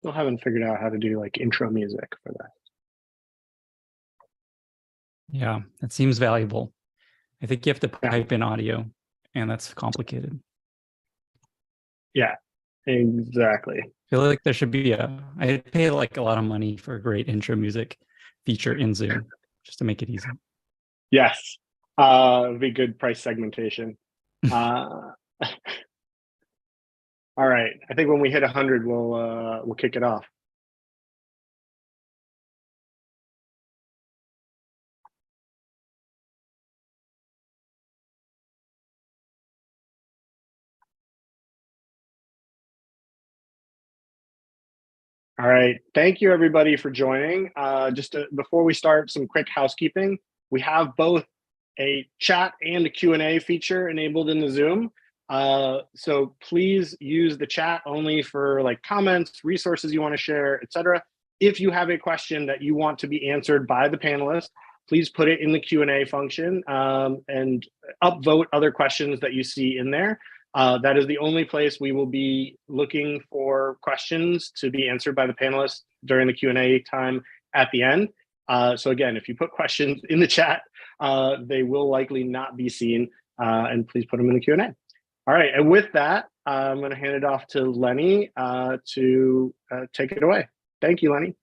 Still haven't figured out how to do like intro music for that. Yeah, that seems valuable. I think you have to Yeah. pipe in audio, and that's complicated. Yeah, exactly. I feel like there should be I pay like a lot of money for a great intro music feature in Zoom just to make it easy. Yes, it'd be good price segmentation. All right, I think when we hit 100, we'll kick it off. All right, thank you everybody for joining. Before we start, some quick housekeeping. We have both a chat and a Q&A feature enabled in the Zoom. So please use the chat only for like comments, resources you want to share, etc. If you have a question that you want to be answered by the panelists, please put it in the Q&A function and upvote other questions that you see in there. That is the only place we will be looking for questions to be answered by the panelists during the Q&A time at the end. So again, if you put questions in the chat, they will likely not be seen, and please put them in the Q&A. All right, and with that, I'm going to hand it off to Lenny to take it away. Thank you, Lenny.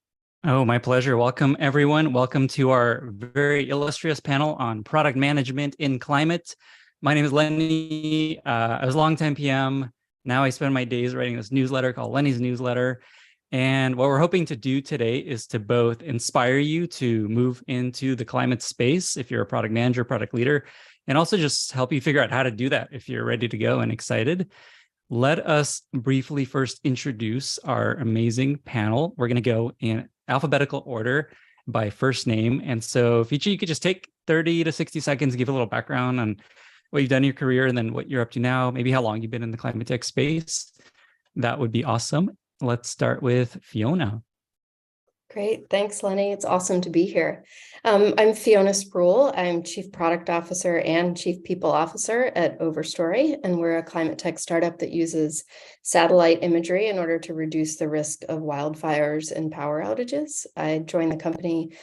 Oh, my pleasure. Welcome, everyone. Welcome to our very illustrious panel on product management in climate. My name is Lenny. I was a longtime PM. Now I spend my days writing this newsletter called Lenny's Newsletter. And what we're hoping to do today is to both inspire you to move into the climate space if you're a product manager, product leader, and also just help you figure out how to do that if you're ready to go and excited. Let us briefly first introduce our amazing panel. We're going to go in alphabetical order by first name. And so if each of you could just take 30 to 60 seconds, give a little background on what you've done in your career and then what you're up to now, maybe how long you've been in the climate tech space, that would be awesome. Let's start with Fiona. Great. Thanks, Lenny. It's awesome to be here. I'm Fiona Spruill. I'm Chief Product Officer and Chief People Officer at Overstory, and we're a climate tech startup that uses satellite imagery in order to reduce the risk of wildfires and power outages. I joined the company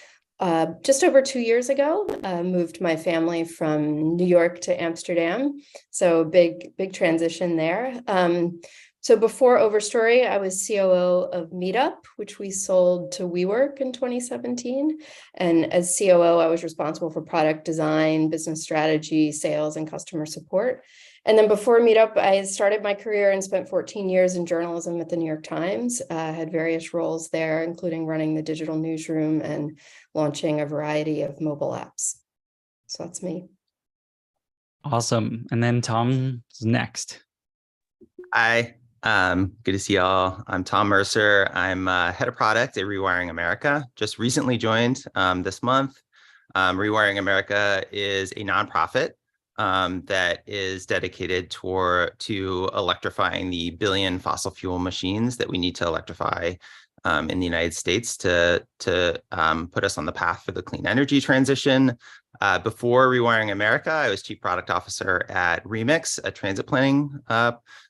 just over 2 years ago, moved my family from New York to Amsterdam. So big transition there. So before Overstory, I was COO of Meetup, which we sold to WeWork in 2017. And as COO, I was responsible for product design, business strategy, sales, and customer support. And then before Meetup, I started my career and spent 14 years in journalism at the New York Times. I had various roles there, including running the digital newsroom and launching a variety of mobile apps. So that's me. Awesome. And then Tom's next. Hi, good to see y'all. I'm Tom Mercer. I'm head of product at Rewiring America. Just recently joined this month. Rewiring America is a nonprofit that is dedicated to electrifying the billion fossil fuel machines that we need to electrify in the United States to put us on the path for the clean energy transition. Before Rewiring America, I was Chief Product Officer at Remix, a transit planning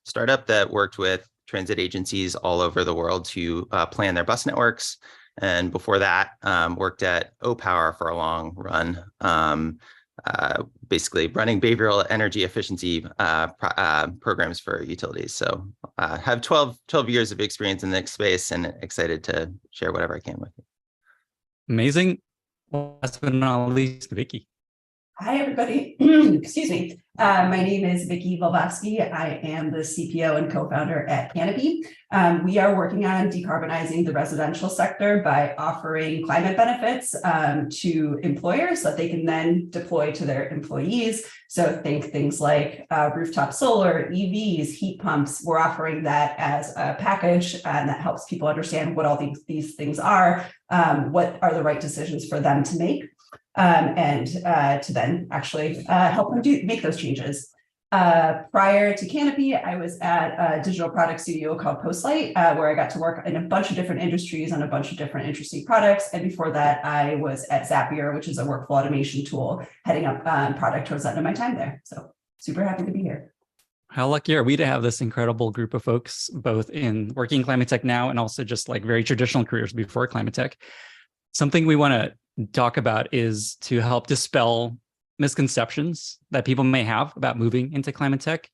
startup that worked with transit agencies all over the world to plan their bus networks. And before that, worked at O-Power for a long run, basically running behavioral energy efficiency programs for utilities. So have 12 years of experience in the space and excited to share whatever I can with you. Amazing. Last but not least, Vicky. Hi, everybody. Excuse me. My name is Vicky Volvosky. I am the CPO and co-founder at Canopy. We are working on decarbonizing the residential sector by offering climate benefits to employers that they can then deploy to their employees. So think things like rooftop solar, EVs, heat pumps. We're offering that as a package, and that helps people understand what all these things are, what are the right decisions for them to make. And to then actually help them make those changes. Prior to Canopy, I was at a digital product studio called Postlight, where I got to work in a bunch of different industries on a bunch of different interesting products. And before that, I was at Zapier, which is a workflow automation tool, heading up product towards the end of my time there. So super happy to be here. How lucky are we to have this incredible group of folks, both in working climate tech now and also just like very traditional careers before climate tech. Something we want to talk about is to help dispel misconceptions that people may have about moving into climate tech.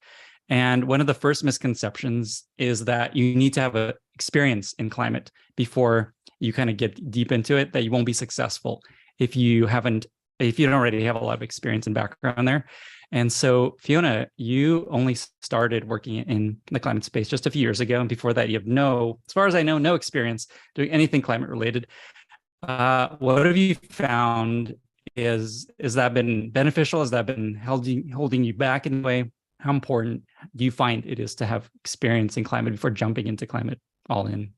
And one of the first misconceptions is that you need to have a experience in climate before you kind of get deep into it, that you won't be successful if you don't already have a lot of experience and background there. And so, Fiona, you only started working in the climate space just a few years ago. And before that, you have as far as I know, no experience doing anything climate related. What have you found? Has that been beneficial? Has that been holding you back in a way? How important do you find it is to have experience in climate before jumping into climate all in?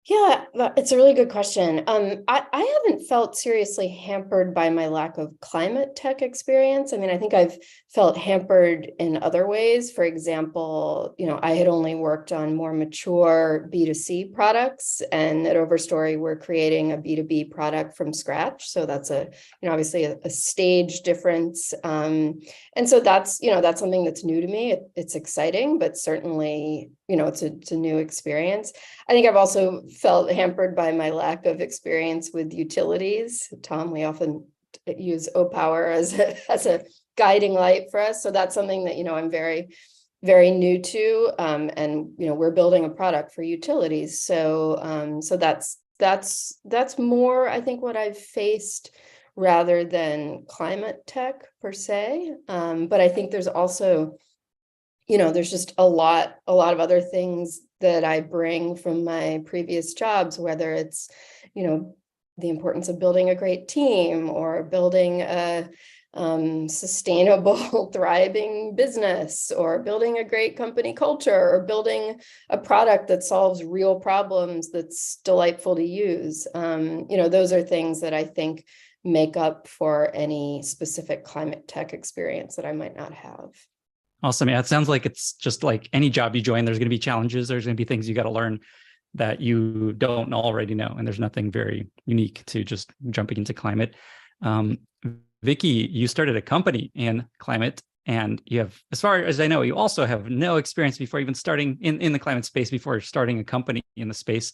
Yeah, it's a really good question. I haven't felt seriously hampered by my lack of climate tech experience. I mean, I think I've felt hampered in other ways. For example, I had only worked on more mature B2C products, and at Overstory, we're creating a B2B product from scratch. So that's obviously a stage difference. And so that's something that's new to me. It's exciting, but certainly, it's a new experience. I think I've also felt hampered by my lack of experience with utilities. Tom, we often use O-Power as a guiding light for us. So that's something that, I'm very, very new to. And, we're building a product for utilities. So that's more, I think, what I've faced rather than climate tech per se. But I think there's also, there's just a lot of other things that I bring from my previous jobs, whether it's, the importance of building a great team or building a sustainable, thriving business, or building a great company culture, or building a product that solves real problems that's delightful to use. Those are things that I think make up for any specific climate tech experience that I might not have. Awesome. Yeah, it sounds like it's just like any job you join, there's going to be challenges. There's going to be things you got to learn that you don't already know. And there's nothing very unique to just jumping into climate. Vicky, you started a company in climate, and you have, as far as I know, you also have no experience before even starting in the climate space, before starting a company in the space.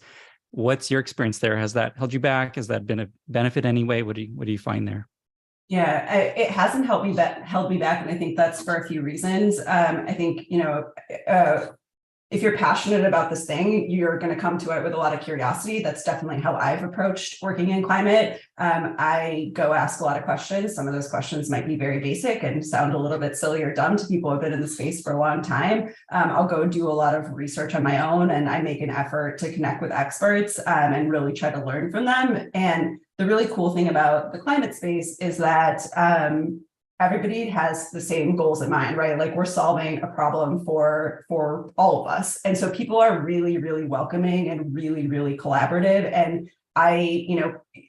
What's your experience there? Has that held you back? Has that been a benefit anyway? What do you find there? Yeah, it hasn't held me back, and I think that's for a few reasons. I think, if you're passionate about this thing, you're going to come to it with a lot of curiosity. That's definitely how I've approached working in climate. I go ask a lot of questions. Some of those questions might be very basic and sound a little bit silly or dumb to people who have been in the space for a long time. I'll go do a lot of research on my own, and I make an effort to connect with experts and really try to learn from them. And the really cool thing about the climate space is that everybody has the same goals in mind, right? Like, we're solving a problem for all of us. And so people are really, really welcoming and really, really collaborative. And I,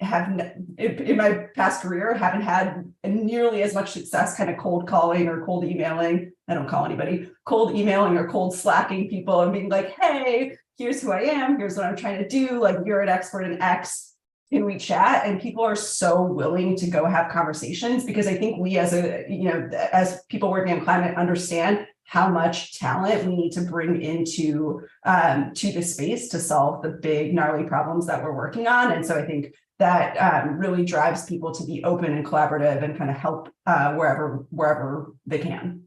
have in my past career, haven't had nearly as much success kind of cold calling or cold emailing. I don't call anybody, cold emailing or cold slacking people and being like, hey, here's who I am. Here's what I'm trying to do. Like, you're an expert in X. Can we chat? And people are so willing to go have conversations, because I think we as people working on climate understand how much talent we need to bring into to the space to solve the big gnarly problems that we're working on. And so I think that really drives people to be open and collaborative and kind of help wherever they can.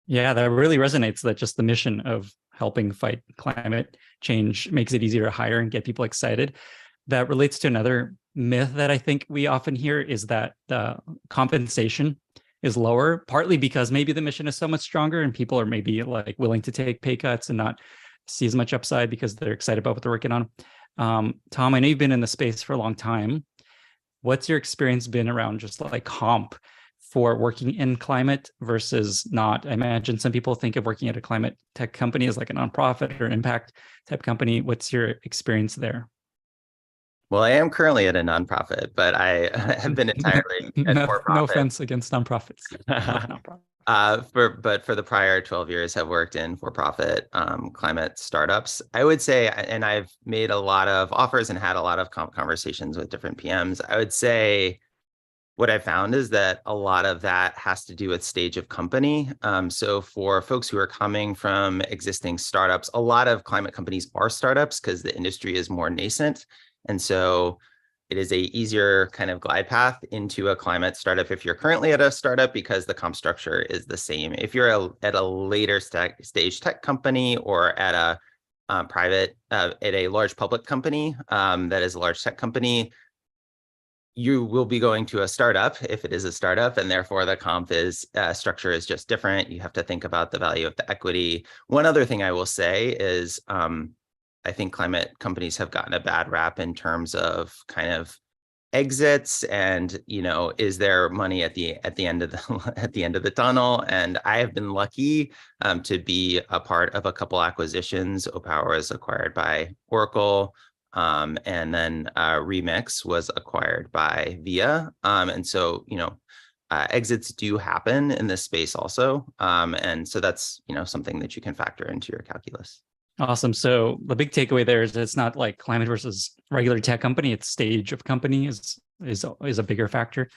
Yeah, that really resonates, that just the mission of helping fight climate change makes it easier to hire and get people excited. That relates to another myth that I think we often hear, is that the compensation is lower, partly because maybe the mission is so much stronger and people are maybe like willing to take pay cuts and not see as much upside because they're excited about what they're working on. Tom, I know you've been in the space for a long time. What's your experience been around just like comp for working in climate versus not? I imagine some people think of working at a climate tech company as like a nonprofit or impact type company. What's your experience there? Well, I am currently at a nonprofit, but I have been entirely at for-profit. No offense against nonprofits. For the prior 12 years, have worked in for-profit climate startups. I would say, and I've made a lot of offers and had a lot of conversations with different PMs. I would say what I found is that a lot of that has to do with stage of company. So for folks who are coming from existing startups, a lot of climate companies are startups because the industry is more nascent. And so it is a easier kind of glide path into a climate startup if you're currently at a startup because the comp structure is the same. If you're at a later stage tech company or at a at a large public company that is a large tech company, you will be going to a startup if it is a startup, and therefore the comp is structure is just different. You have to think about the value of the equity. One other thing I will say is I think climate companies have gotten a bad rap in terms of kind of exits and, is there money at the end of the at the end of the tunnel? And I have been lucky to be a part of a couple acquisitions. Opower was acquired by Oracle. And then Remix was acquired by Via. And so, exits do happen in this space also. And so that's, something that you can factor into your calculus. Awesome. So the big takeaway there is it's not like climate versus regular tech company. It's stage of company is a bigger factor.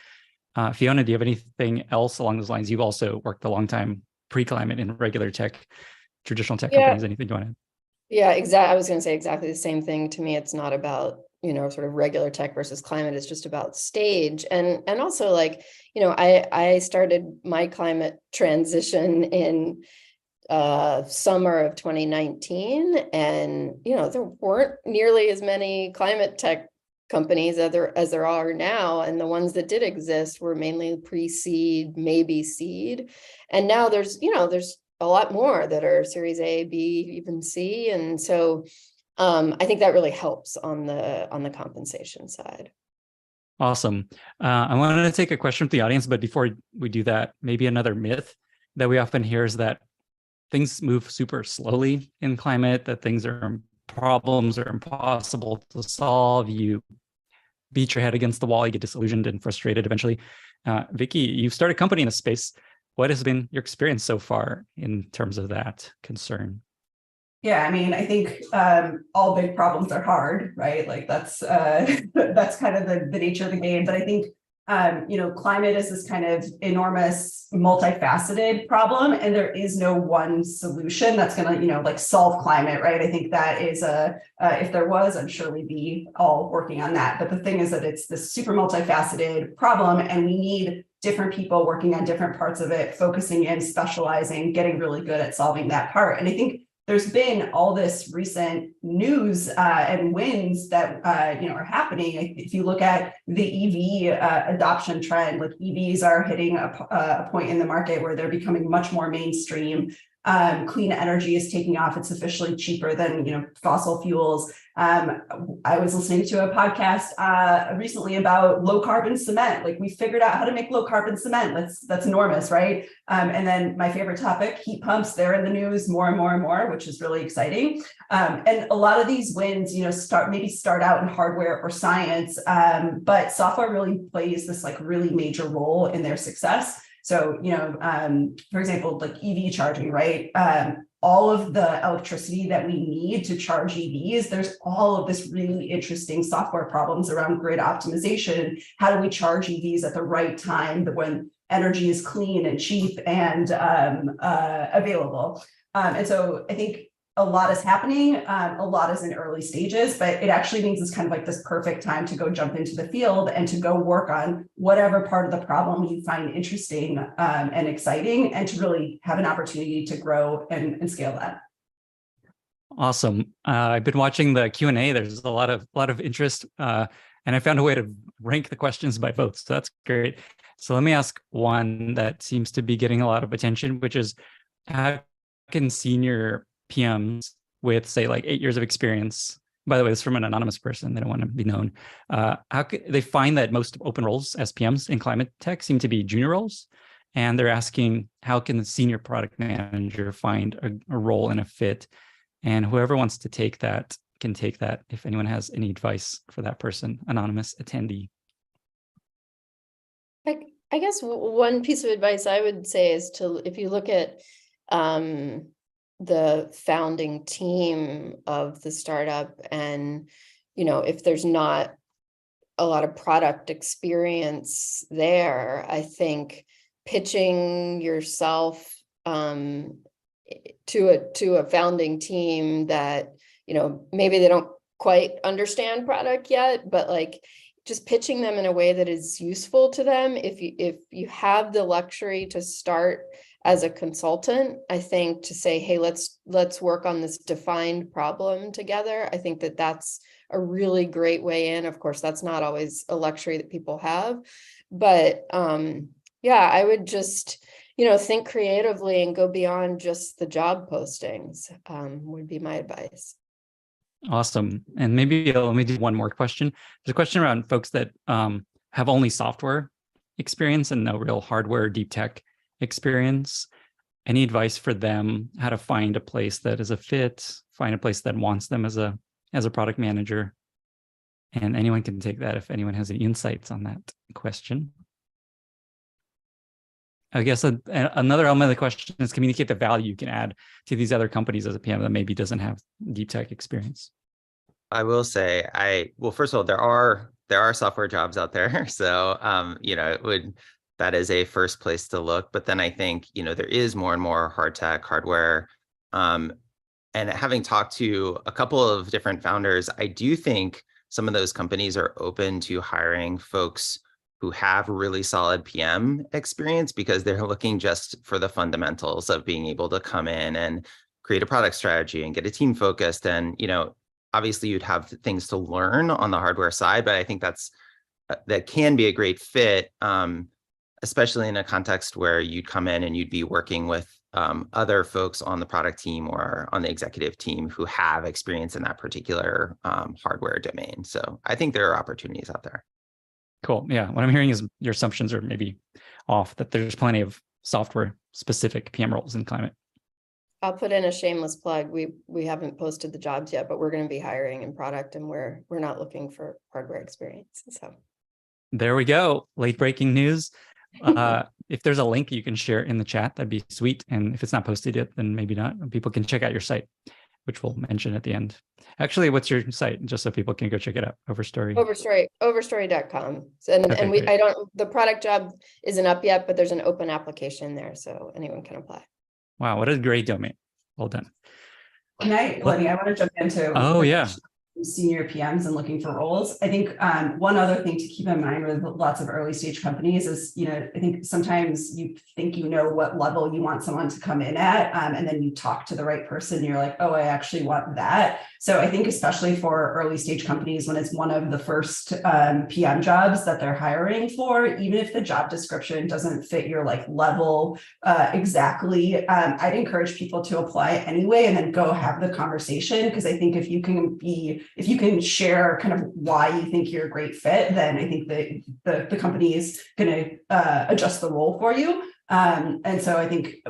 Fiona, do you have anything else along those lines? You've also worked a long time pre-climate in regular tech, traditional tech companies. Anything you want to add? Yeah, exactly. I was going to say exactly the same thing. To me, it's not about, sort of regular tech versus climate. It's just about stage. And also I started my climate transition in summer of 2019. And, there weren't nearly as many climate tech companies as there are now. And the ones that did exist were mainly pre-seed, maybe seed. And now there's a lot more that are series A, B, even C. And so I think that really helps on the compensation side. Awesome. I wanted to take a question from the audience, but before we do that, maybe another myth that we often hear is that things move super slowly in climate, that problems are impossible to solve. You beat your head against the wall, you get disillusioned and frustrated eventually. Vicky, you've started a company in a space. What has been your experience so far in terms of that concern? Yeah, I mean, I think all big problems are hard, right? Like that's kind of the nature of the game. But I think climate is this kind of enormous, multifaceted problem, and there is no one solution that's going to solve climate, right? I think that is if there was, I'm sure we'd be all working on that. But the thing is that it's this super multifaceted problem, and we need different people working on different parts of it, focusing in, specializing, getting really good at solving that part. And I think there's been all this recent news and wins that are happening. If you look at the EV adoption trend, like EVs are hitting a point in the market where they're becoming much more mainstream. Clean energy is taking off. It's officially cheaper than fossil fuels. I was listening to a podcast recently about low carbon cement. Like we figured out how to make low carbon cement. That's enormous, right? And then my favorite topic, heat pumps. They're in the news more and more and more, which is really exciting. And a lot of these wins, start out in hardware or science, but software really plays this really major role in their success. So, for example, like EV charging, right? All of the electricity that we need to charge EVs, there's all of this really interesting software problems around grid optimization. How do we charge EVs at the right time when energy is clean and cheap and available? And so I think a lot is happening. A lot is in early stages, but it actually means it's kind of like this perfect time to go jump into the field and to go work on whatever part of the problem you find interesting and exciting, and to really have an opportunity to grow and scale that. Awesome. I've been watching the Q&A. There's a lot of interest, and I found a way to rank the questions by votes. So that's great. So let me ask one that seems to be getting a lot of attention, which is how can senior PMs with, say, 8 years of experience, by the way, this is from an anonymous person, they don't want to be known, how could they find that most open roles as PMs in climate tech seem to be junior roles? And they're asking, how can the senior product manager find a role and a fit? And whoever wants to take that can take that, if anyone has any advice for that person, anonymous attendee. I guess one piece of advice I would say is if you look at the founding team of the startup, and if there's not a lot of product experience there. I think pitching yourself to a founding team that, maybe they don't quite understand product yet, but like just pitching them in a way that is useful to them. If you have the luxury to start as a consultant, I think to say, hey, let's work on this defined problem together. I think that that's a really great way in. Of course, that's not always a luxury that people have, but yeah, I would just, think creatively and go beyond just the job postings, would be my advice. Awesome. And maybe let me do one more question. There's a question around folks that have only software experience and no real hardware, deep tech experience. Any advice for them how to find a place that is a fit, find a place that wants them as a product manager? And anyone can take that if anyone has any insights on that question. I guess another element of the question is communicate the value you can add to these other companies as a PM that maybe doesn't have deep tech experience. I will say, well, first of all, there are software jobs out there. So, that is a first place to look. But then I think, there is more and more hard tech hardware. And having talked to a couple of different founders, I do think some of those companies are open to hiring folks who have really solid PM experience because they're looking just for the fundamentals of being able to come in and create a product strategy and get a team focused. And, obviously you'd have things to learn on the hardware side, but I think that can be a great fit, especially in a context where you'd come in and you'd be working with other folks on the product team or on the executive team who have experience in that particular hardware domain. So I think there are opportunities out there. Cool. Yeah. What I'm hearing is your assumptions are maybe off, that there's plenty of software specific PM roles in climate. I'll put in a shameless plug. We haven't posted the jobs yet, but we're going to be hiring in product, and we're not looking for hardware experience. So there we go. Late breaking news. If there's a link you can share in the chat, that'd be sweet. And if it's not posted yet, then maybe not. People can check out your site, which we'll mention at the end. Actually, what's your site? Just so people can go check it out. Overstory. Overstory.com. The product job isn't up yet, but there's an open application there, so anyone can apply. Wow, what a great domain. Well done. Lenny, I want to jump into senior PMs and looking for roles. I think one other thing to keep in mind with lots of early stage companies is, I think sometimes you think what level you want someone to come in at, and then you talk to the right person and you're like, oh, I actually want that. So I think especially for early stage companies, when it's one of the first PM jobs that they're hiring for, even if the job description doesn't fit your level exactly, I'd encourage people to apply anyway and then go have the conversation. Because I think if you can share kind of why you think you're a great fit, then I think that the company is going to adjust the role for you. And so I think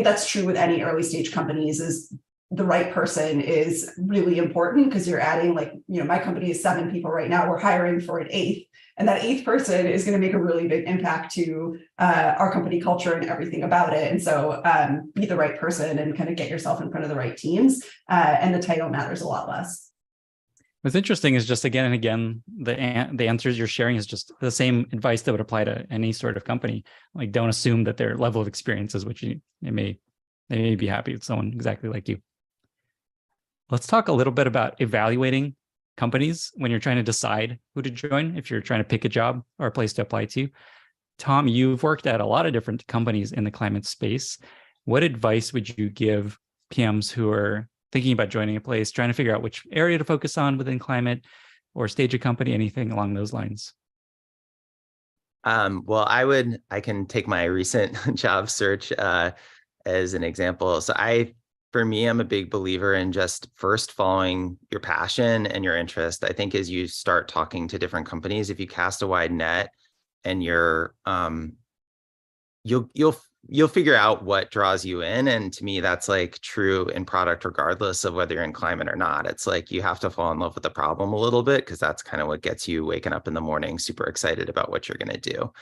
that's true with any early stage companies. Is the right person is really important, because you're adding my company is 7 people right now. We're hiring for an 8th, and that 8th person is going to make a really big impact to our company culture and everything about it. And so be the right person and kind of get yourself in front of the right teams, and the title matters a lot less. What's interesting is just again and again, the answers you're sharing is just the same advice that would apply to any sort of company. Like, don't assume that their level of experience is what they may be happy with someone exactly like you. Let's talk a little bit about evaluating companies when you're trying to decide who to join, if you're trying to pick a job or a place to apply to. Tom, you've worked at a lot of different companies in the climate space. What advice would you give PMs who are thinking about joining a place, trying to figure out which area to focus on within climate, or stage a company, anything along those lines? Well, I can take my recent job search as an example. So for me, I'm a big believer in just first following your passion and your interest. I think as you start talking to different companies, if you cast a wide net and you'll figure out what draws you in. And to me, that's true in product, regardless of whether you're in climate or not. It's you have to fall in love with the problem a little bit, because that's kind of what gets you waking up in the morning, super excited about what you're going to do.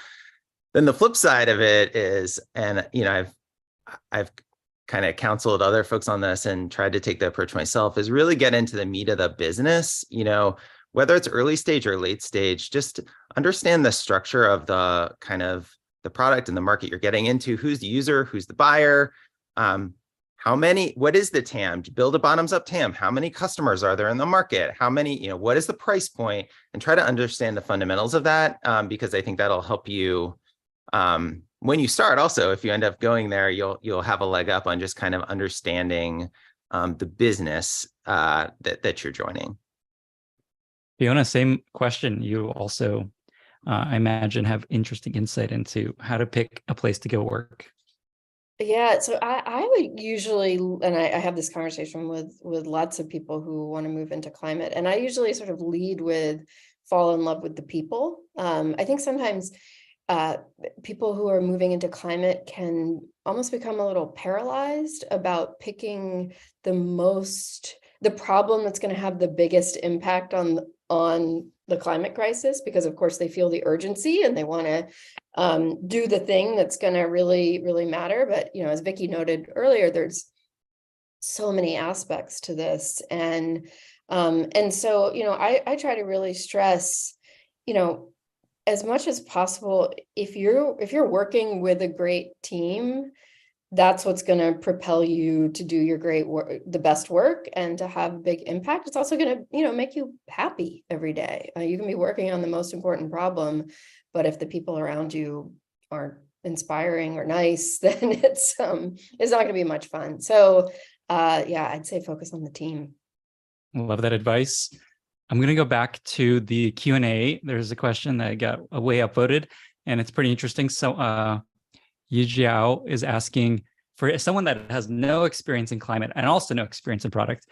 Then the flip side of it is, and I've kind of counseled other folks on this and tried to take the approach myself, is really get into the meat of the business. whether it's early stage or late stage, just understand the structure of the kind of the product and the market you're getting into. Who's the user? Who's the buyer? What is the TAM? Build a bottoms up TAM. How many customers are there in the market? How many, what is the price point? And try to understand the fundamentals of that, because I think that'll help you when you start. Also, if you end up going there, you'll have a leg up on just kind of understanding the business that you're joining. Fiona, same question. You also, I imagine, have interesting insight into how to pick a place to go work. Yeah, so I would usually, and I have this conversation with lots of people who want to move into climate, and I usually sort of lead with fall in love with the people. I think sometimes people who are moving into climate can almost become a little paralyzed about picking the problem that's going to have the biggest impact on the climate crisis, because of course they feel the urgency and they want to do the thing that's going to really, really matter. But, as Vicky noted earlier, there's so many aspects to this. And so, I try to really stress, as much as possible, if you're working with a great team, that's what's going to propel you to do your great work, the best work, and to have a big impact. It's also going to, make you happy every day. You can be working on the most important problem, but if the people around you aren't inspiring or nice, then it's not going to be much fun. So, I'd say focus on the team. Love that advice. I'm going to go back to the Q&A. There's a question that got way upvoted, and it's pretty interesting. So, Yi Jiao is asking, for someone that has no experience in climate and also no experience in product,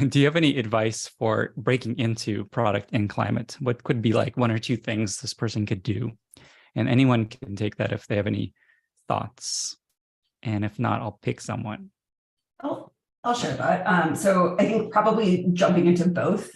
do you have any advice for breaking into product and climate? What could be like one or two things this person could do? And anyone can take that if they have any thoughts. And if not, I'll pick someone. I'll share that. So I think probably jumping into both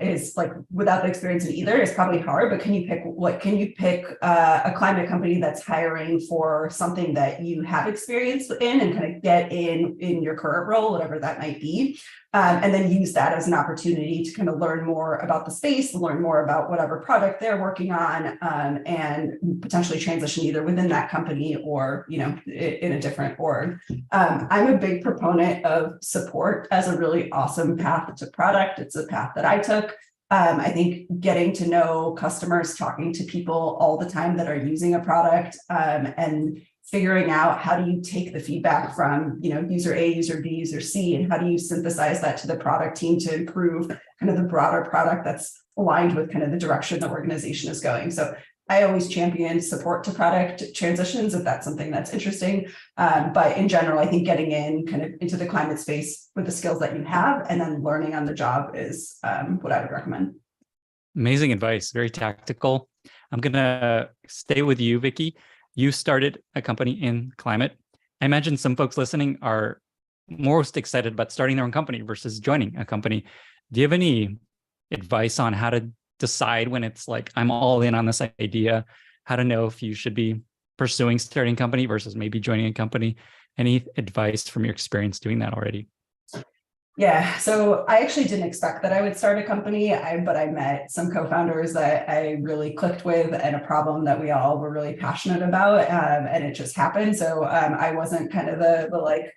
is like, without the experience in either is probably hard, but can you pick a climate company that's hiring for something that you have experience in and kind of get in your current role, whatever that might be. And then use that as an opportunity to kind of learn more about the space, learn more about whatever product they're working on, and potentially transition either within that company or, in a different org. I'm a big proponent of support as a really awesome path to product. It's a path that I took. I think getting to know customers, talking to people all the time that are using a product, and figuring out how do you take the feedback from, user A, user B, user C, and how do you synthesize that to the product team to improve kind of the broader product that's aligned with kind of the direction the organization is going. So I always champion support to product transitions if that's something that's interesting. But in general, I think getting in kind of into the climate space with the skills that you have and then learning on the job is what I would recommend. Amazing advice, very tactical. I'm going to stay with you, Vicky. You started a company in climate. I imagine some folks listening are most excited about starting their own company versus joining a company. Do you have any advice on how to decide when it's like, I'm all in on this idea, how to know if you should be pursuing starting a company versus maybe joining a company? Any advice from your experience doing that already? Yeah, so I actually didn't expect that I would start a company, but I met some co-founders that I really clicked with and a problem that we all were really passionate about, and it just happened. So I wasn't kind of the like,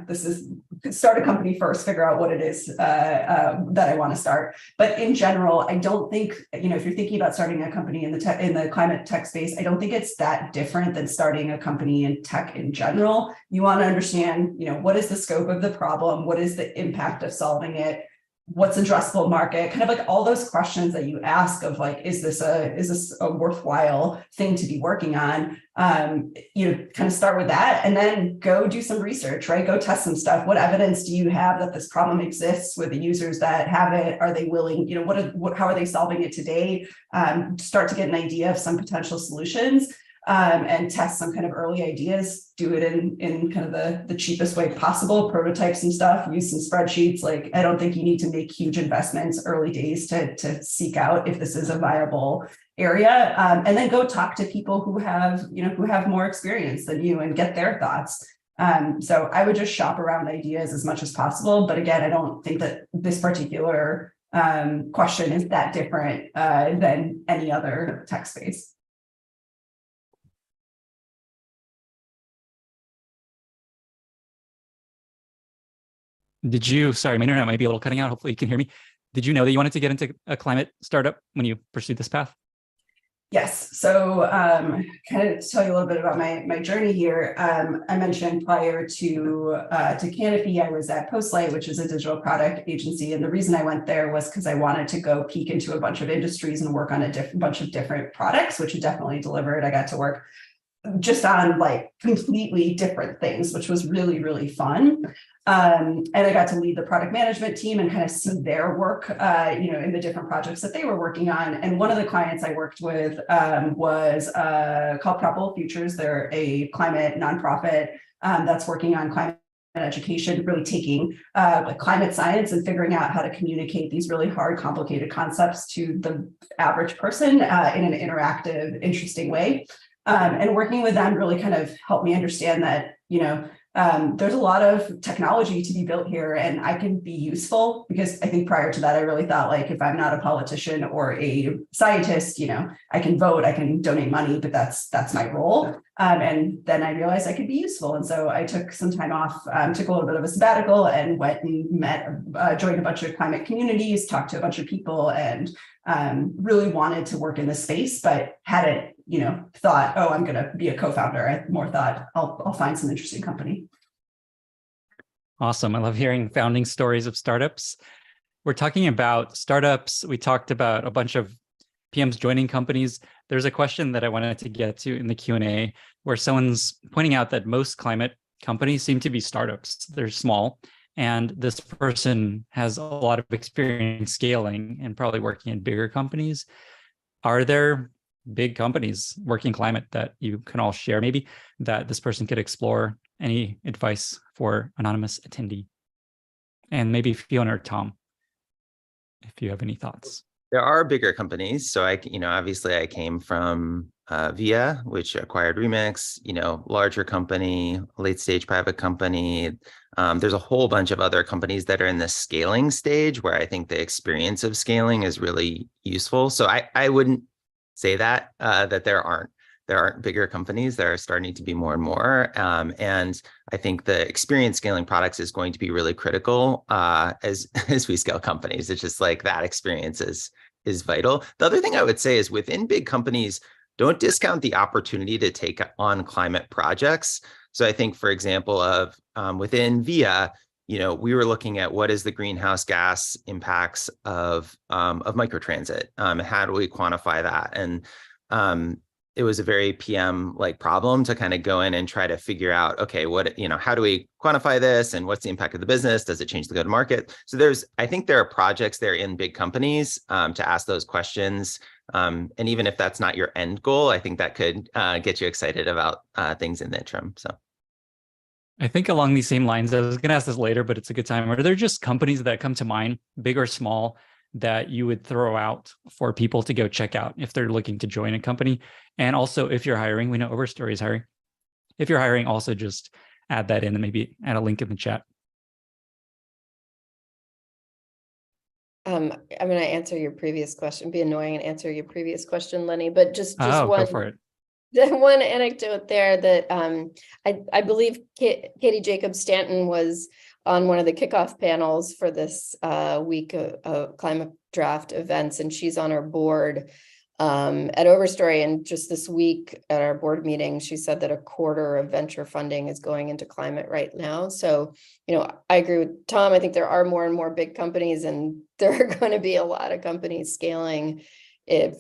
this is start a company first, figure out what it is that I want to start. But in general, I don't think, if you're thinking about starting a company in the climate tech space, I don't think it's that different than starting a company in tech in general. You want to understand, what is the scope of the problem? What is the impact of solving it? What's addressable market? Kind of like all those questions that you ask of like, is this a worthwhile thing to be working on? Kind of start with that and then go do some research, right? Go test some stuff. What evidence do you have that this problem exists with the users that have it? Are they willing, how are they solving it today? Start to get an idea of some potential solutions. And test some kind of early ideas, do it in kind of the cheapest way possible, prototype some stuff, use some spreadsheets. Like, I don't think you need to make huge investments early days to seek out if this is a viable area. And then go talk to people who have more experience than you and get their thoughts. So I would just shop around ideas as much as possible. But again, I don't think that this particular question is that different than any other tech space. Did you, sorry, my internet might be a little cutting out. Hopefully you can hear me. Did you know that you wanted to get into a climate startup when you pursued this path? Yes. So kind of to tell you a little bit about my journey here. I mentioned prior to Canopy, I was at Postlight, which is a digital product agency. And the reason I went there was because I wanted to go peek into a bunch of industries and work on a bunch of different products, which it definitely delivered. I got to work just on like completely different things, which was really, really fun. And I got to lead the product management team and kind of see their work, in the different projects that they were working on. And one of the clients I worked with was called Prepple Futures. They're a climate nonprofit that's working on climate education, really taking climate science and figuring out how to communicate these really hard, complicated concepts to the average person in an interactive, interesting way. And working with them really kind of helped me understand that, there's a lot of technology to be built here and I can be useful, because I think prior to that, I really thought like, if I'm not a politician or a scientist, I can vote, I can donate money, but that's my role. And then I realized I could be useful. And so I took some time off, took a little bit of a sabbatical and went and joined a bunch of climate communities, talked to a bunch of people, and really wanted to work in this space, but hadn't thought, oh, I'm going to be a co-founder. I more thought I'll find some interesting company. Awesome. I love hearing founding stories of startups. We're talking about startups. We talked about a bunch of PMs joining companies. There's a question that I wanted to get to in the Q&A where someone's pointing out that most climate companies seem to be startups. They're small. And this person has a lot of experience scaling and probably working in bigger companies. Are there big companies working climate that you can all share, maybe that this person could explore? Any advice for anonymous attendee? And maybe Fiona or Tom, if you have any thoughts. There are bigger companies. So obviously I came from Via, which acquired Remix, larger company, late stage private company. There's a whole bunch of other companies that are in the scaling stage where I think the experience of scaling is really useful. So I wouldn't say that there aren't bigger companies. There are starting to be more and more. And I think the experience scaling products is going to be really critical as we scale companies. It's just like that experience is vital. The other thing I would say is within big companies, don't discount the opportunity to take on climate projects. So I think, for example, within Via, we were looking at what is the greenhouse gas impacts of microtransit. How do we quantify that? And it was a very PM-like problem to kind of go in and try to figure out, okay, how do we quantify this and what's the impact of the business? Does it change the go-to-market? So I think there are projects there in big companies to ask those questions. And even if that's not your end goal, I think that could get you excited about things in the interim. So I think along these same lines, I was going to ask this later, but it's a good time. Are there just companies that come to mind, big or small, that you would throw out for people to go check out if they're looking to join a company? And also, if you're hiring, we know Overstory is hiring. If you're hiring, also just add that in and maybe add a link in the chat. I'm going to answer your previous question, be annoying and answer your previous question, Lenny, but just one, go for it. One anecdote there that I believe Katie Jacobs Stanton was on one of the kickoff panels for this week of climate draft events, and she's on our board at Overstory. And just this week at our board meeting, she said that a quarter of venture funding is going into climate right now. So, I agree with Tom. I think there are more and more big companies, and there are going to be a lot of companies scaling. If,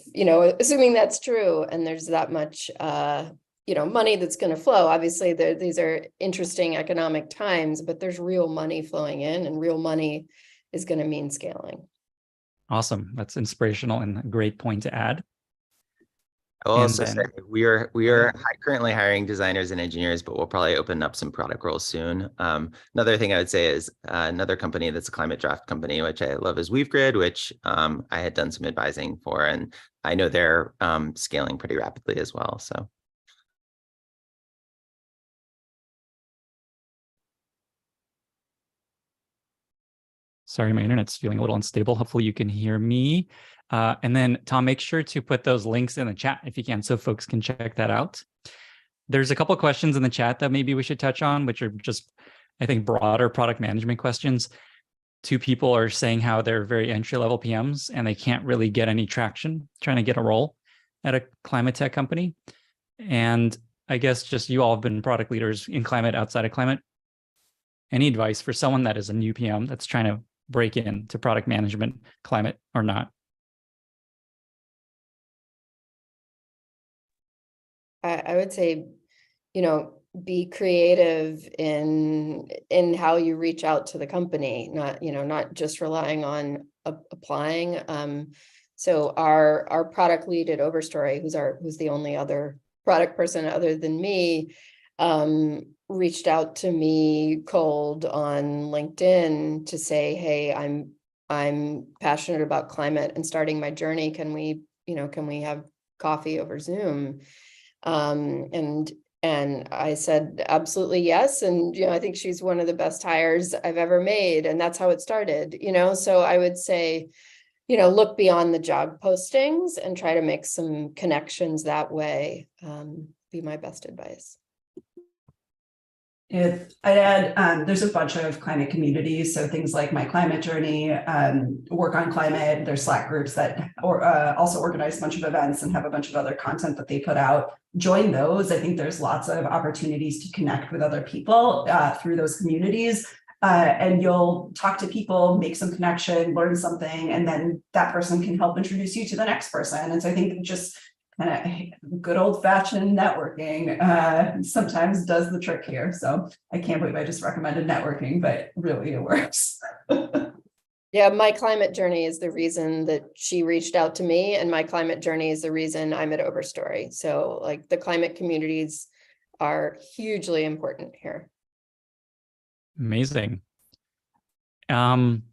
assuming that's true, and there's that much, money that's going to flow. Obviously, these are interesting economic times, but there's real money flowing in, and real money is going to mean scaling. Awesome. That's inspirational and a great point to add. I'll also say we are currently hiring designers and engineers, but we'll probably open up some product roles soon. Another thing I would say is another company that's a climate draft company, which I love, is WeaveGrid, which I had done some advising for, and I know they're scaling pretty rapidly as well. So. Sorry, my internet's feeling a little unstable. Hopefully you can hear me. And then Tom, make sure to put those links in the chat if you can, so folks can check that out. There's a couple of questions in the chat that maybe we should touch on, which are just, I think, broader product management questions. Two people are saying how they're very entry-level PMs and they can't really get any traction trying to get a role at a climate tech company. And I guess just you all have been product leaders in climate, outside of climate. Any advice for someone that is a new PM that's trying to break into product management, climate or not? I would say, be creative in how you reach out to the company, not just relying on applying. So our product lead at Overstory, who's the only other product person other than me, reached out to me cold on LinkedIn to say, hey, I'm passionate about climate and starting my journey. Can we have coffee over Zoom? And I said, absolutely yes. And, I think she's one of the best hires I've ever made. And that's how it started, so I would say, look beyond the job postings and try to make some connections that way. Be my best advice. If I'd add, there's a bunch of climate communities, so things like My Climate Journey, Work on Climate, there's Slack groups that also organize a bunch of events and have a bunch of other content that they put out. Join those. I think there's lots of opportunities to connect with other people through those communities. And you'll talk to people, make some connection, learn something, and then that person can help introduce you to the next person. And so I think just kind of good old-fashioned networking sometimes does the trick here. So I can't believe I just recommended networking, but really it works. Yeah, My Climate Journey is the reason that she reached out to me, and My Climate Journey is the reason I'm at Overstory. So like the climate communities are hugely important here. Amazing. Along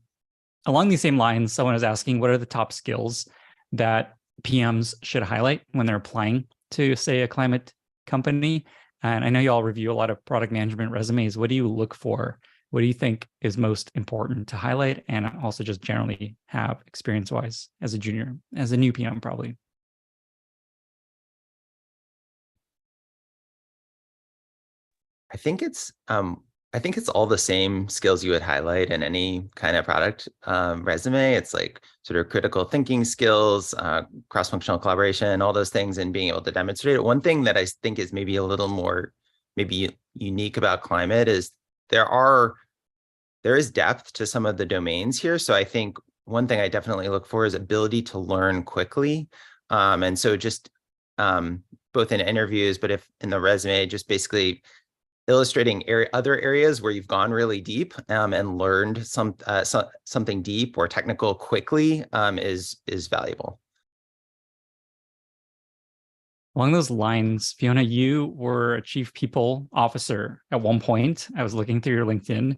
these same lines, someone is asking, what are the top skills that PMs should highlight when they're applying to, say, a climate company? And I know you all review a lot of product management resumes. What do you look for? What do you think is most important to highlight, and also just generally have experience-wise as a new PM probably? I think it's all the same skills you would highlight in any kind of product resume. It's like sort of critical thinking skills, cross-functional collaboration, all those things, and being able to demonstrate it. One thing that I think is maybe a little more unique about climate is there is depth to some of the domains here. So I think one thing I definitely look for is ability to learn quickly. And so just both in interviews, but if in the resume, just basically illustrating other areas where you've gone really deep and learned something deep or technical quickly is valuable. Along those lines, Fiona, you were a chief people officer at one point. I was looking through your LinkedIn.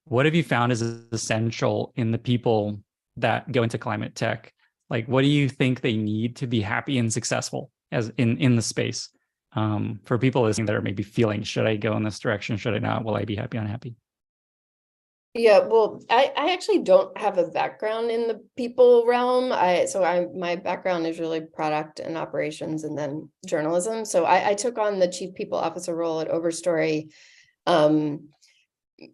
What have you found is essential in the people that go into climate tech? Like, what do you think they need to be happy and successful as in the space? For people listening that are maybe feeling, should I go in this direction? Should I not? Will I be happy, unhappy? Yeah, well, I actually don't have a background in the people realm. My background is really product and operations and then journalism. So I took on the chief people officer role at Overstory,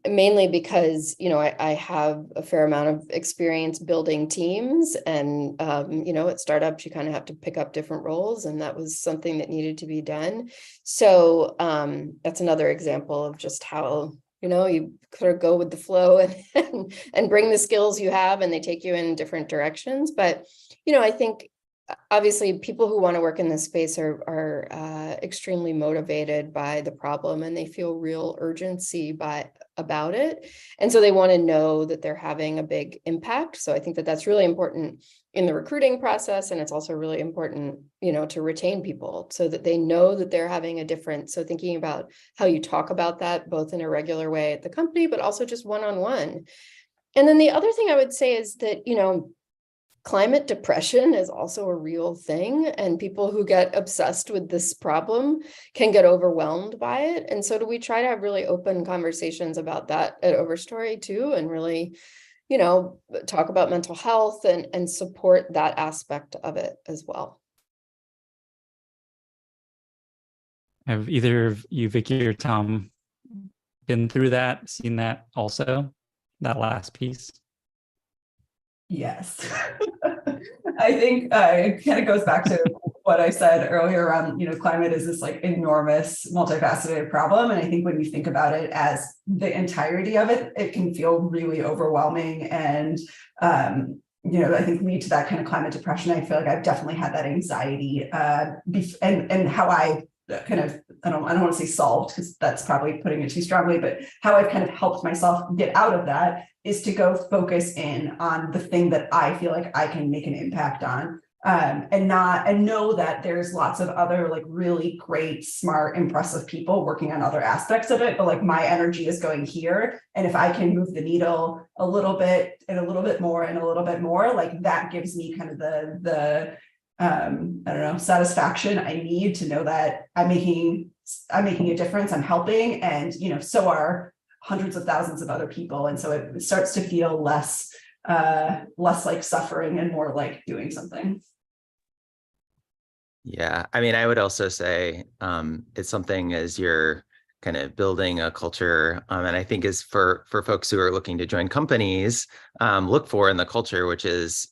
mainly because, I have a fair amount of experience building teams, and, at startups, you kind of have to pick up different roles, and that was something that needed to be done. So that's another example of just how, you kind of go with the flow and bring the skills you have, and they take you in different directions. But, I think obviously people who want to work in this space are extremely motivated by the problem, and they feel real urgency about it. And so they want to know that they're having a big impact. So I think that that's really important in the recruiting process. And it's also really important, to retain people so that they know that they're having a difference. So thinking about how you talk about that, both in a regular way at the company, but also just one-on-one. And then the other thing I would say is that, climate depression is also a real thing, and people who get obsessed with this problem can get overwhelmed by it. And so do we try to have really open conversations about that at Overstory too, and really, talk about mental health and support that aspect of it as well. Have either of you, Vicky or Tom, been through that, seen that also, that last piece? Yes. I think it kind of goes back to what I said earlier around, climate is this like enormous multifaceted problem. And I think when you think about it as the entirety of it, it can feel really overwhelming and, I think lead to that kind of climate depression. I feel like I've definitely had that anxiety and how I kind of, I don't want to say solved because that's probably putting it too strongly, but how I've kind of helped myself get out of that is to go focus in on the thing that I feel like I can make an impact on, and know that there's lots of other like really great, smart, impressive people working on other aspects of it, but like my energy is going here. And if I can move the needle a little bit and a little bit more and a little bit more, like that gives me kind of the I don't know, satisfaction I need to know that I'm making a difference, I'm helping, and so are hundreds of thousands of other people. And so it starts to feel less like suffering and more like doing something. Yeah, I mean, I would also say it's something as you're kind of building a culture, and I think is for folks who are looking to join companies, look for in the culture, which is,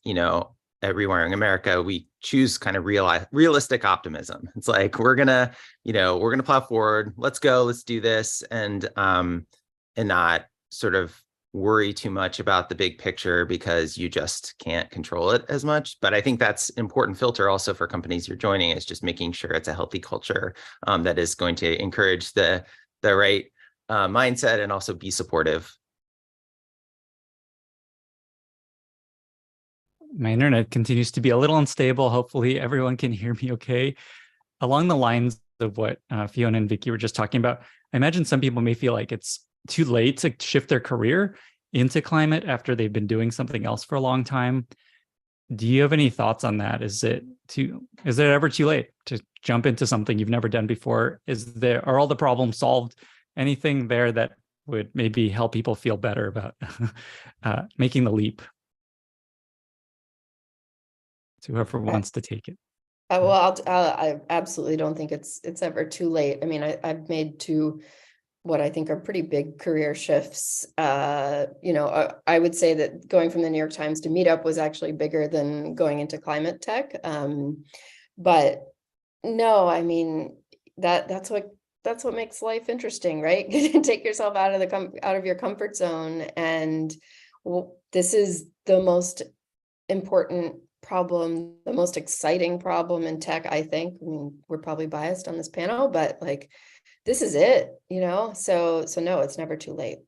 at Rewiring America, we choose kind of realistic optimism. It's like we're gonna plow forward. Let's go. Let's do this, and not sort of worry too much about the big picture because you just can't control it as much. But I think that's important filter also for companies you're joining, is just making sure it's a healthy culture that is going to encourage the right mindset and also be supportive. My internet continues to be a little unstable. Hopefully everyone can hear me okay. Along the lines of what Fiona and Vicky were just talking about, I imagine some people may feel like it's too late to shift their career into climate after they've been doing something else for a long time. Do you have any thoughts on that? Is it ever too late to jump into something you've never done before? Are all the problems solved? Anything there that would maybe help people feel better about making the leap? To whoever wants to take it. Well, I absolutely don't think it's ever too late. I mean, I've made two what I think are pretty big career shifts. I would say that going from the New York Times to Meetup was actually bigger than going into climate tech. But no, I mean, that's what makes life interesting, right? Take yourself out of your comfort zone. And this is the most important problem, the most exciting problem in tech, I think. I mean, we're probably biased on this panel, but like, this is it, so no, it's never too late.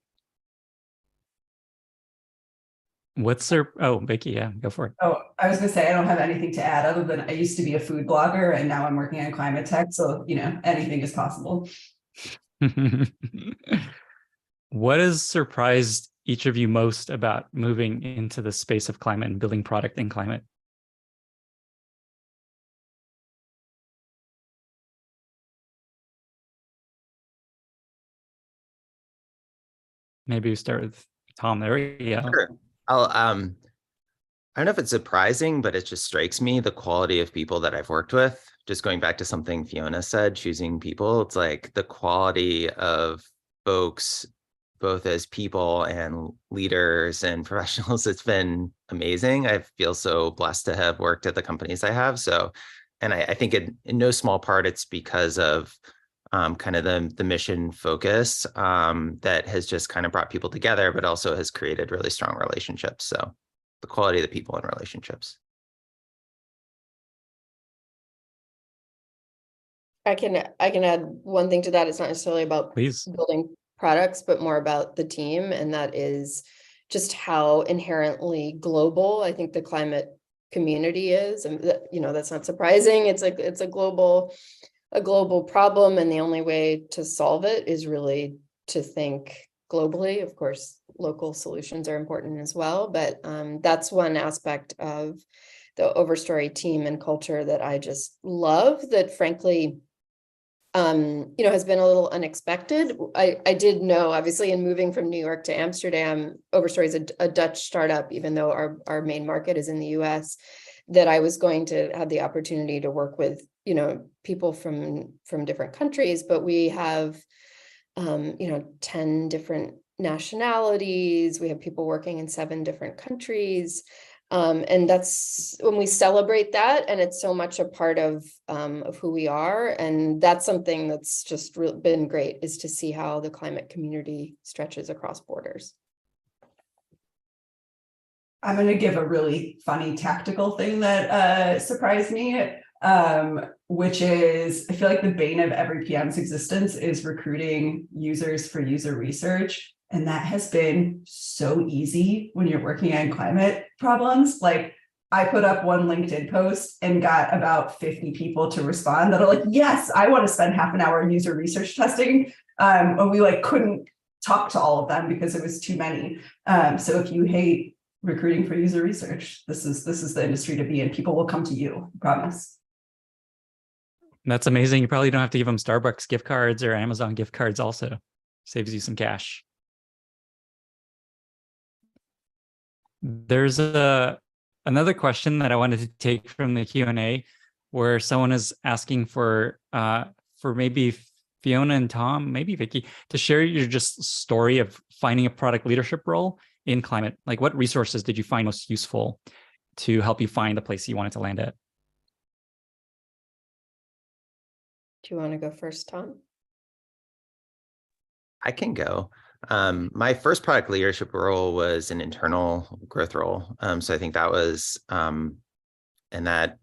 Vicky, yeah, go for it. Oh, I was gonna say, I don't have anything to add other than I used to be a food blogger and now I'm working on climate tech. So, anything is possible. What has surprised each of you most about moving into the space of climate and building product in climate? Maybe we start with Tom. There we go. Sure. I don't know if it's surprising, but it just strikes me the quality of people that I've worked with. Just going back to something Fiona said, choosing people, it's like the quality of folks, both as people and leaders and professionals, it's been amazing. I feel so blessed to have worked at the companies I have. So, and I think in no small part, it's because of kind of the mission focus that has just kind of brought people together, but also has created really strong relationships. So the quality of the people and relationships. I can add one thing to that. It's not necessarily about building products, but more about the team. And that is just how inherently global I think the climate community is. And that's not surprising. It's a global problem, and the only way to solve it is really to think globally. Of course, local solutions are important as well, but that's one aspect of the Overstory team and culture that I just love, that frankly has been a little unexpected. I did know, obviously, in moving from New York to Amsterdam, Overstory is a Dutch startup, even though our main market is in the US, that I was going to have the opportunity to work with, people from different countries, but we have, 10 different nationalities. We have people working in 7 different countries. And that's when we celebrate that, and it's so much a part of who we are. And that's something that's just been great, is to see how the climate community stretches across borders. I'm going to give a really funny tactical thing that surprised me, which is, I feel like the bane of every PM's existence is recruiting users for user research. And that has been so easy when you're working on climate problems. Like, I put up one LinkedIn post and got about 50 people to respond that are like, yes, I want to spend half an hour in user research testing. And we couldn't talk to all of them because it was too many. So if you hate recruiting for user research, this is the industry to be in. People will come to you, I promise. That's amazing. You probably don't have to give them Starbucks gift cards or Amazon gift cards also. Saves you some cash. There's another question that I wanted to take from the Q&A, where someone is asking for maybe Fiona and Tom, maybe Vicky, to share your just story of finding a product leadership role in climate. Like, what resources did you find most useful to help you find the place you wanted to land at? Do you want to go first, Tom? I can go. My first product leadership role was an internal growth role. So I think that was, and that,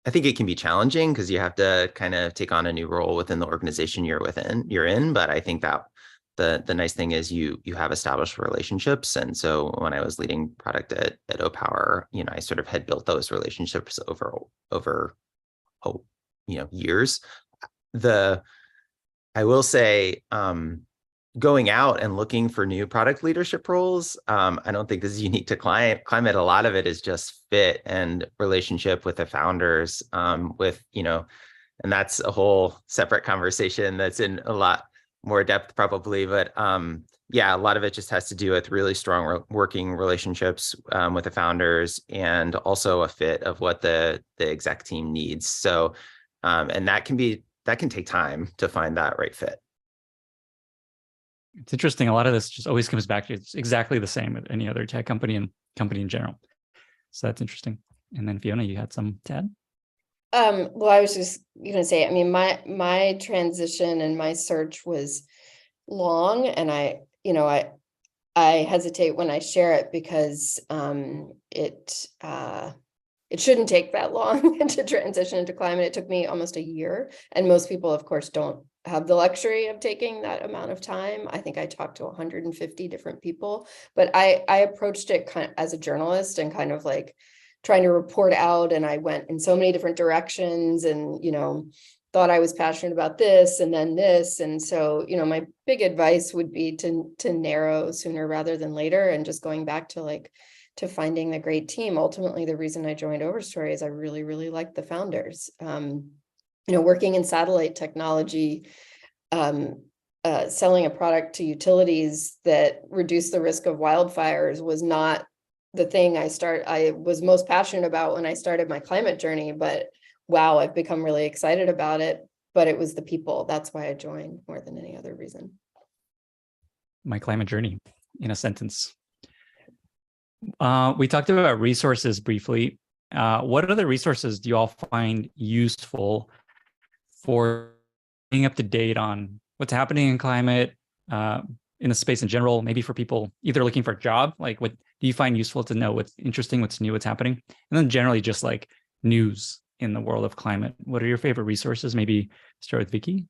I think it can be challenging because you have to kind of take on a new role within the organization you're in. But I think that the nice thing is you have established relationships. And so when I was leading product at Opower, I sort of had built those relationships over years. I will say, going out and looking for new product leadership roles, I don't think this is unique to climate. A lot of it is just fit and relationship with the founders, and that's a whole separate conversation that's in a lot more depth probably. But yeah, a lot of it just has to do with really strong working relationships with the founders, and also a fit of what the exec team needs. So, and that can take time to find that right fit. It's interesting. A lot of this just always comes back to it's exactly the same with any other tech company and company in general. So that's interesting. And then Fiona, you had some to add? Well, I was just going to say, I mean, my transition and my search was long, and I hesitate when I share it because it shouldn't take that long to transition into climate. It took me almost a year, and most people, of course, don't have the luxury of taking that amount of time. I think I talked to 150 different people, but I approached it kind of as a journalist and kind of like trying to report out. And I went in so many different directions, and, thought I was passionate about this and then this. And so, my big advice would be to narrow sooner rather than later, and just going back to finding a great team. Ultimately, the reason I joined Overstory is I really, really liked the founders. Working in satellite technology, selling a product to utilities that reduce the risk of wildfires was not the thing I was most passionate about when I started my climate journey, but wow, I've become really excited about it. But it was the people. That's why I joined more than any other reason. My climate journey in a sentence. We talked about resources briefly. What other resources do you all find useful for being up to date on what's happening in climate, in the space in general, maybe for people either looking for a job, like what do you find useful to know what's interesting, what's new, what's happening? And then generally just like news in the world of climate. What are your favorite resources? Maybe start with Vicky.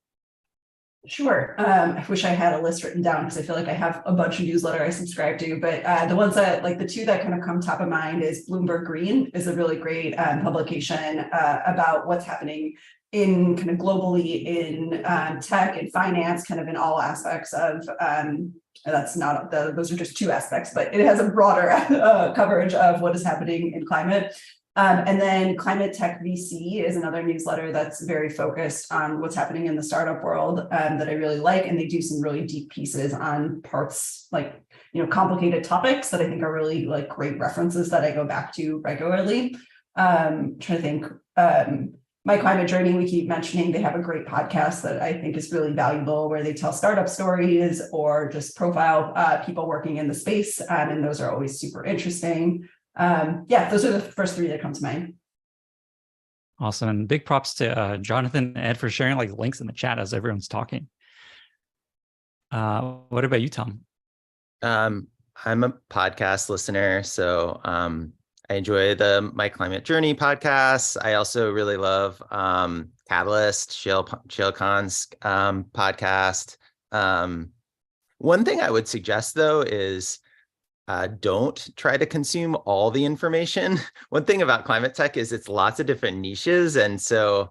Sure. I wish I had a list written down because I feel like I have a bunch of newsletter I subscribe to, but the ones that the two that kind of come top of mind is Bloomberg Green is a really great publication about what's happening in kind of globally in tech and finance, kind of in all aspects of those are just two aspects, but it has a broader coverage of what is happening in climate. And then Climate Tech VC is another newsletter that's very focused on what's happening in the startup world that I really like. And they do some really deep pieces on parts like, complicated topics that I think are really like great references that I go back to regularly. Trying to think, My Climate Journey, we keep mentioning, they have a great podcast that I think is really valuable where they tell startup stories or just profile people working in the space. And those are always super interesting. Those are the first three that come to mind. Awesome. And big props to Jonathan and Ed for sharing like links in the chat as everyone's talking. What about you, Tom? I'm a podcast listener, so I enjoy the My Climate Journey podcast. I also really love Panelist, Shale Khan's podcast. One thing I would suggest, though, is don't try to consume all the information. One thing about climate tech is it's lots of different niches. And so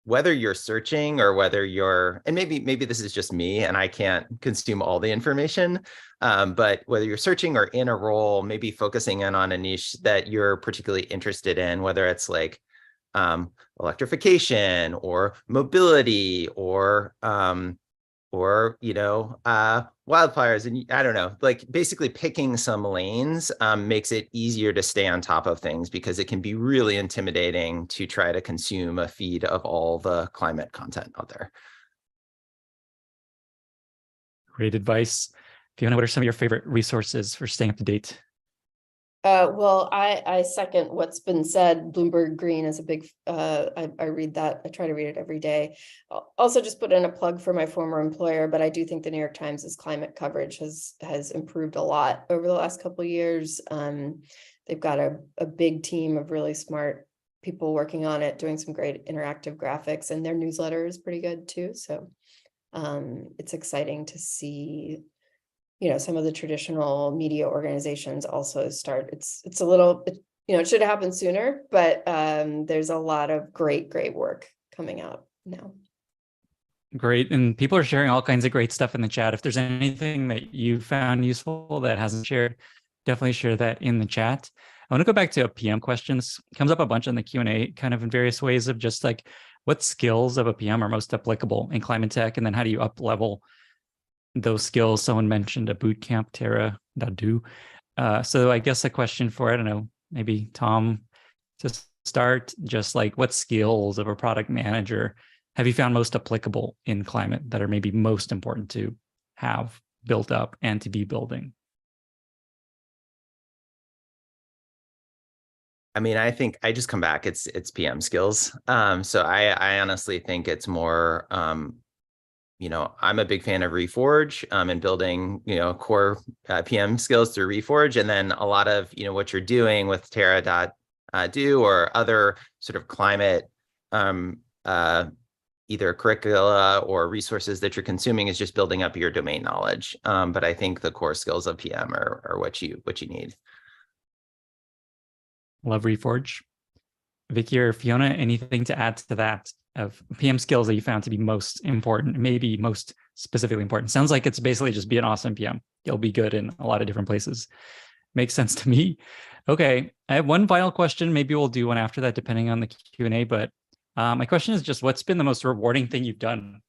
whether you're searching or whether you're, and maybe this is just me and I can't consume all the information, but whether you're searching or in a role, maybe focusing in on a niche that you're particularly interested in, whether it's like electrification or mobility or wildfires, and I don't know, like basically picking some lanes makes it easier to stay on top of things, because it can be really intimidating to try to consume a feed of all the climate content out there. Great advice. Fiona, what are some of your favorite resources for staying up to date? Well, I second what's been said. Bloomberg Green is a big, I read that. I try to read it every day. I'll also just put in a plug for my former employer, but I do think the New York Times' climate coverage has improved a lot over the last couple of years. They've got a big team of really smart people working on it, doing some great interactive graphics, and their newsletter is pretty good too. So it's exciting to see some of the traditional media organizations also start. It's a little, it should have happened sooner, but there's a lot of great work coming out now. Great. And people are sharing all kinds of great stuff in the chat. If there's anything that you found useful that hasn't shared, definitely share that in the chat. I want to go back to a PM question. This comes up a bunch in the Q&A, kind of in various ways of just like, what skills of a PM are most applicable in climate tech? And then how do you up level those skills? Someone mentioned a boot camp, Tara Dadu. So I guess a question for, I don't know, maybe Tom, to start, just like what skills of a product manager have you found most applicable in climate that are maybe most important to have built up and to be building? I mean, I think I just come back, it's PM skills. So I honestly think it's more, I'm a big fan of Reforge and building, core PM skills through Reforge. And then a lot of, what you're doing with Terra.do or other sort of climate, either curricula or resources that you're consuming is just building up your domain knowledge. But I think the core skills of PM are what you need. Love Reforge. Vicky or Fiona, anything to add to that of PM skills that you found to be most important, maybe most specifically important? Sounds like it's basically just be an awesome PM. You'll be good in a lot of different places. Makes sense to me. Okay, I have one final question. Maybe we'll do one after that, depending on the Q&A. But my question is just, what's been the most rewarding thing you've done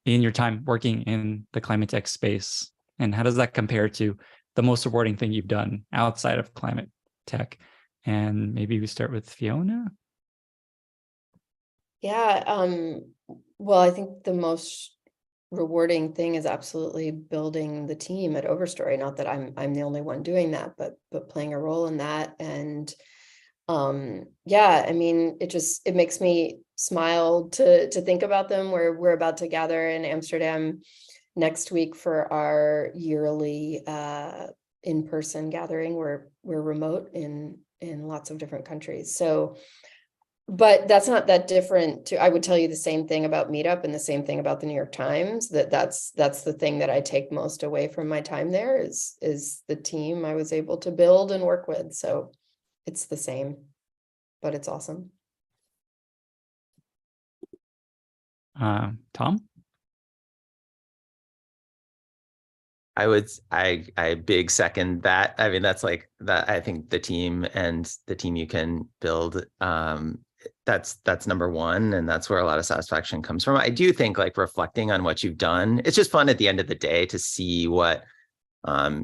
in your time working in the climate tech space? And how does that compare to the most rewarding thing you've done outside of climate tech? And maybe we start with Fiona. Yeah, well, I think the most rewarding thing is absolutely building the team at Overstory. Not that I'm the only one doing that, but playing a role in that. And I mean, it makes me smile to think about them. We're about to gather in Amsterdam next week for our yearly in-person gathering. We're remote in lots of different countries. So, but that's not that different I would tell you the same thing about Meetup and the same thing about the New York Times, that's the thing that I take most away from my time there is the team I was able to build and work with. So it's the same, but it's awesome. Tom? I big second that. I mean, that's like that. I think the team you can build, that's number one. And that's where a lot of satisfaction comes from. I do think like reflecting on what you've done, it's just fun at the end of the day to see what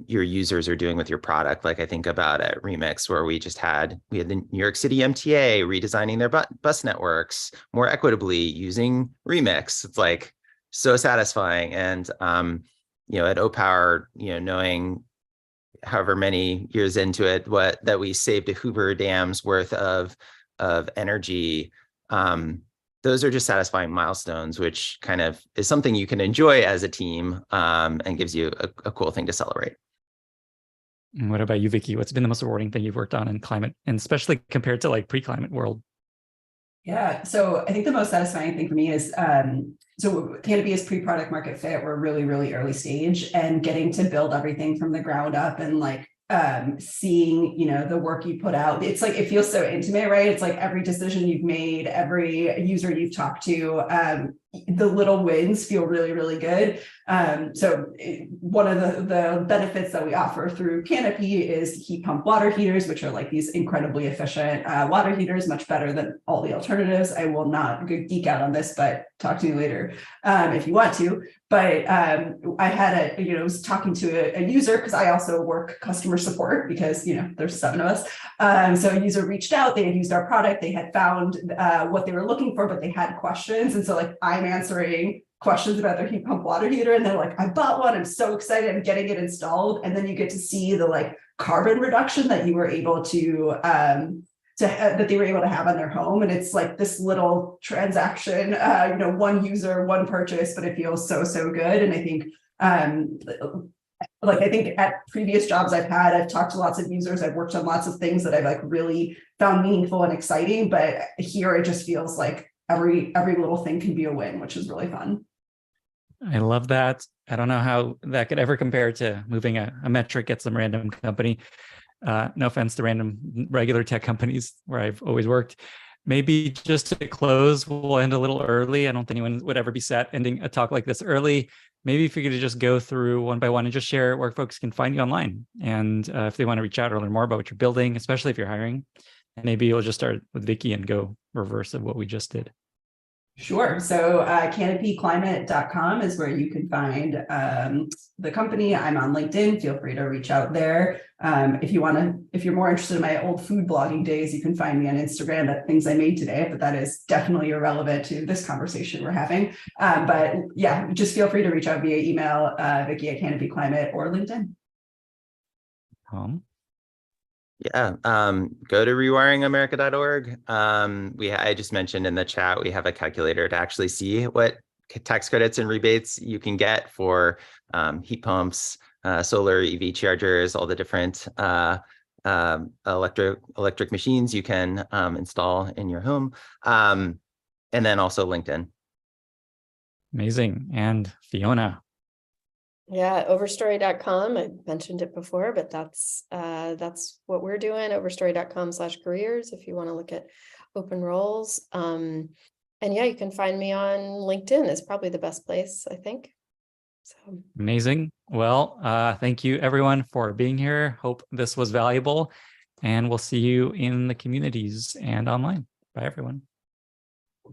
your users are doing with your product. Like I think about at Remix, where we had the New York City MTA redesigning their bus networks more equitably using Remix. It's like so satisfying. And at OPower, knowing however many years into it, that we saved a Hoover Dam's worth of energy. Those are just satisfying milestones, which kind of is something you can enjoy as a team, and gives you a cool thing to celebrate. And what about you, Vicky? What's been the most rewarding thing you've worked on in climate, and especially compared to like pre-climate world? Yeah, so I think the most satisfying thing for me is, so Canopy is pre-product market fit. We're really, really early stage, and getting to build everything from the ground up and like seeing, the work you put out. It's like, it feels so intimate, right? It's like every decision you've made, every user you've talked to, the little wins feel really, really good. One of the benefits that we offer through Canopy is heat pump water heaters, which are like these incredibly efficient water heaters, much better than all the alternatives. I will not geek out on this, but talk to me later if you want to. But I had was talking to a user, because I also work customer support, because there's 7 of us. So a user reached out, they had used our product, they had found what they were looking for, but they had questions. And so like I'm answering questions about their heat pump water heater, and they're like, I bought one, I'm so excited, I'm getting it installed. And then you get to see the like carbon reduction that you were able to that they were able to have on their home. And it's like this little transaction, one user, one purchase, but it feels so, so good. And I think I think at previous jobs I've had, I've talked to lots of users, I've worked on lots of things that I've like really found meaningful and exciting, but here it just feels like every little thing can be a win, which is really fun. I love that. I don't know how that could ever compare to moving a metric at some random company. No offense to random regular tech companies where I've always worked. Maybe just to close, we'll end a little early. I don't think anyone would ever be sad ending a talk like this early. Maybe if you could just go through one by one and just share where folks can find you online. And if they want to reach out or learn more about what you're building, especially if you're hiring. And maybe you'll just start with Vicky and go reverse of what we just did. Sure. So canopyclimate.com is where you can find the company. I'm on LinkedIn. Feel free to reach out there. If you're more interested in my old food blogging days, you can find me on Instagram at things I made today, but that is definitely irrelevant to this conversation we're having. But yeah, just feel free to reach out via email, Vicky at Canopy Climate, or LinkedIn. Yeah, go to rewiringamerica.org. I just mentioned in the chat, we have a calculator to actually see what tax credits and rebates you can get for heat pumps, solar EV chargers, all the different electric machines you can install in your home, and then also LinkedIn. Amazing. And Fiona. Yeah, overstory.com. I mentioned it before, but that's what we're doing. Overstory.com/careers if you want to look at open roles. And yeah, you can find me on LinkedIn. It's probably the best place, I think. So amazing. Well, thank you everyone for being here. Hope this was valuable, and we'll see you in the communities and online. Bye, everyone.